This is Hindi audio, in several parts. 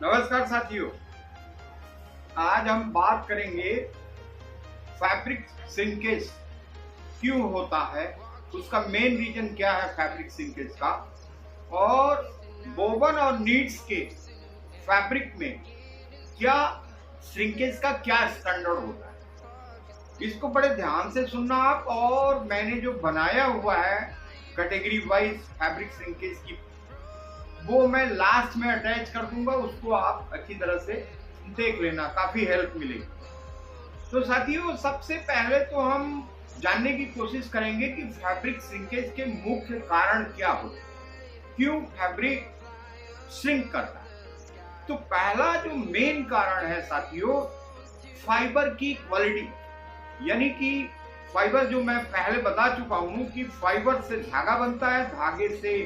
नमस्कार साथियों, आज हम बात करेंगे फैब्रिक श्रिंकेज क्यों होता है, उसका मेन रीजन क्या है फैब्रिक श्रिंकेज का, और बोवन और नीड्स के फैब्रिक में क्या श्रिंकेज का क्या स्टैंडर्ड होता है। इसको बड़े ध्यान से सुनना आप, और मैंने जो बनाया हुआ है कैटेगरी वाइज फैब्रिक श्रिंकेज की, वो मैं लास्ट में अटैच कर दूंगा, उसको आप अच्छी तरह से देख लेना, काफी हेल्प मिलेगी। तो साथियों, सबसे पहले तो हम जानने की कोशिश करेंगे कि फैब्रिक श्रिंकेज के मुख्य कारण क्या होते हैं, क्यों फैब्रिक श्रिंक करता है। तो पहला जो मेन कारण है साथियों, फाइबर की क्वालिटी, यानी कि फाइबर जो मैं पहले बता चुका हूं कि फाइबर से धागा बनता है, धागे से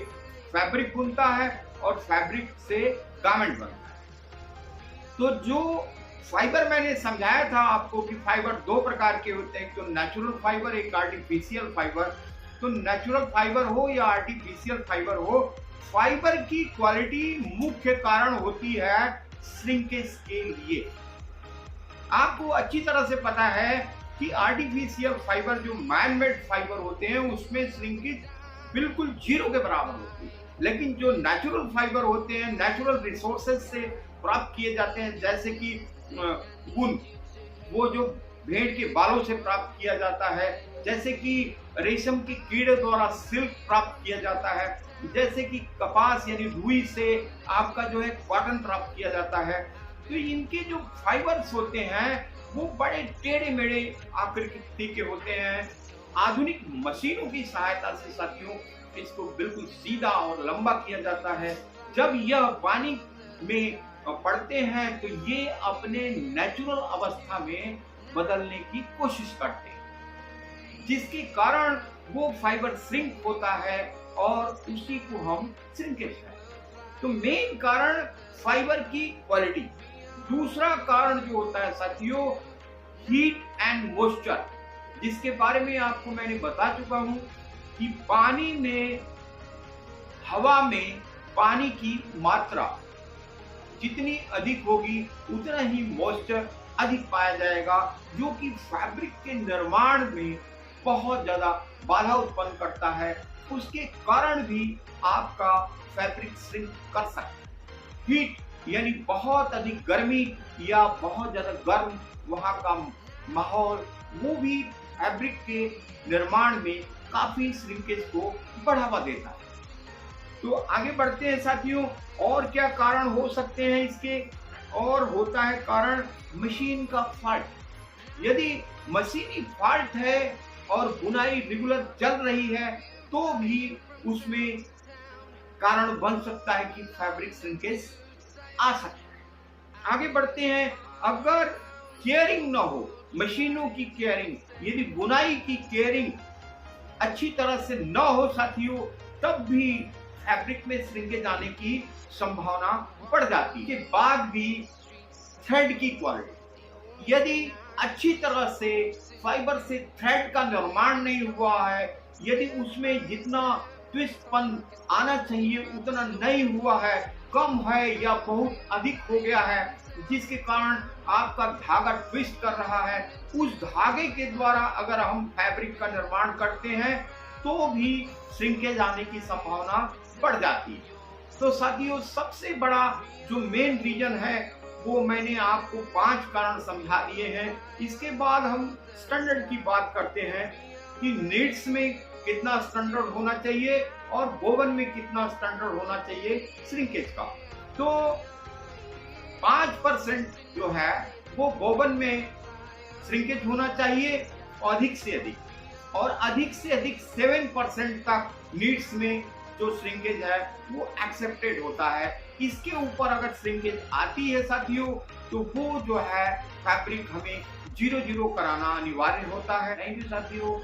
फैब्रिक बुनता है और फैब्रिक से गारमेंट बनता है। तो जो फाइबर मैंने समझाया था आपको कि फाइबर दो प्रकार के होते हैं, तो नेचुरल फाइबर, एक आर्टिफिशियल फाइबर। तो नेचुरल फाइबर हो या आर्टिफिशियल फाइबर हो, फाइबर की क्वालिटी मुख्य कारण होती है श्रिंकेज के लिए। आपको अच्छी तरह से पता है कि आर्टिफिशियल फाइबर जो मैन मेड फाइबर होते हैं उसमें श्रिंकेज बिल्कुल जीरो के बराबर होती है, लेकिन जो नेचुरल फाइबर होते हैं नेचुरल रिसोर्सेज से प्राप्त किए जाते हैं, जैसे कि ऊन, वो जो भेड़ के बालों से प्राप्त किया जाता है, जैसे कि रेशम के कीड़े द्वारा सिल्क प्राप्त किया जाता है, जैसे कि कपास यानी रुई से आपका जो है कॉटन प्राप्त किया जाता है। तो इनके जो फाइबर्स होते हैं वो बड़े टेढ़े मेढ़े आकृति के होते हैं। आधुनिक मशीनों की सहायता से साथियों इसको बिल्कुल सीधा और लंबा किया जाता है। जब यह पानी में पड़ते हैं तो ये अपने नेचुरल अवस्था में बदलने की कोशिश करते हैं, जिसके कारण वो फाइबर श्रिंक होता है और उसी को हम श्रिंकेज कहते हैं। तो मेन कारण फाइबर की क्वालिटी। दूसरा कारण जो होता है साथियों, हीट एंड मॉइस्चर, जिसके बारे में आपको मैंने बता चुका हूं कि पानी में, हवा में पानी की मात्रा जितनी अधिक होगी उतना ही मॉइस्चर अधिक पाया जाएगा, जो कि फैब्रिक के निर्माण में बहुत ज्यादा बाधा उत्पन्न करता है। उसके कारण भी आपका फैब्रिक श्रिंक कर सकता है। हीट यानी बहुत अधिक गर्मी या बहुत ज्यादा गर्म वहां का माहौल, वो भी फैब्रिक के निर्माण में काफी श्रिंकेज को बढ़ावा देता है। तो आगे बढ़ते हैं साथियों, और क्या कारण हो सकते हैं इसके। और होता है कारण मशीन का फॉल्ट। यदि मशीनी फॉल्ट है और बुनाई रेगुलर चल रही है तो भी उसमें कारण बन सकता है कि फैब्रिक श्रिंकेज आ सकता है। आगे बढ़ते हैं, अगर केयरिंग ना हो, मशीनों की केयरिंग, यदि बुनाई की केयरिंग अच्छी तरह से न हो साथियों, तब भी फैब्रिक में श्रिंकेज आने की संभावना बढ़ जाती है। के बाद भी थ्रेड की क्वालिटी, यदि अच्छी तरह से फाइबर से थ्रेड का निर्माण नहीं हुआ है, यदि उसमें जितना ट्विस्टपन आना चाहिए उतना नहीं हुआ है, कम है या बहुत अधिक हो गया है, जिसके कारण आपका धागा ट्विस्ट कर रहा है, उस धागे के द्वारा अगर हम फैब्रिक का निर्माण करते हैं तो भी श्रिंकेज आने की संभावना बढ़ जाती है। तो साथियों, सबसे बड़ा जो मेन रीजन है वो मैंने आपको 5 कारण समझा दिए हैं। इसके बाद हम स्टैंडर्ड की बात करते हैं कि नीड्स में कितना स्टैंडर्ड होना चाहिए और बोवन में कितना स्टैंडर्ड होना चाहिए श्रिंकेज का। तो 5% जो है वो बोवन में श्रिंकेज होना चाहिए, अधिक से अधिक, और अधिक से अधिक 7% तक नीड्स में जो श्रिंकेज है वो एक्सेप्टेड होता है। इसके ऊपर अगर श्रिंकेज आती है साथियों तो वो जो है फैब्रिक हमें 0-0 कराना अनिवार्य होता है। थैंक यू साथियों।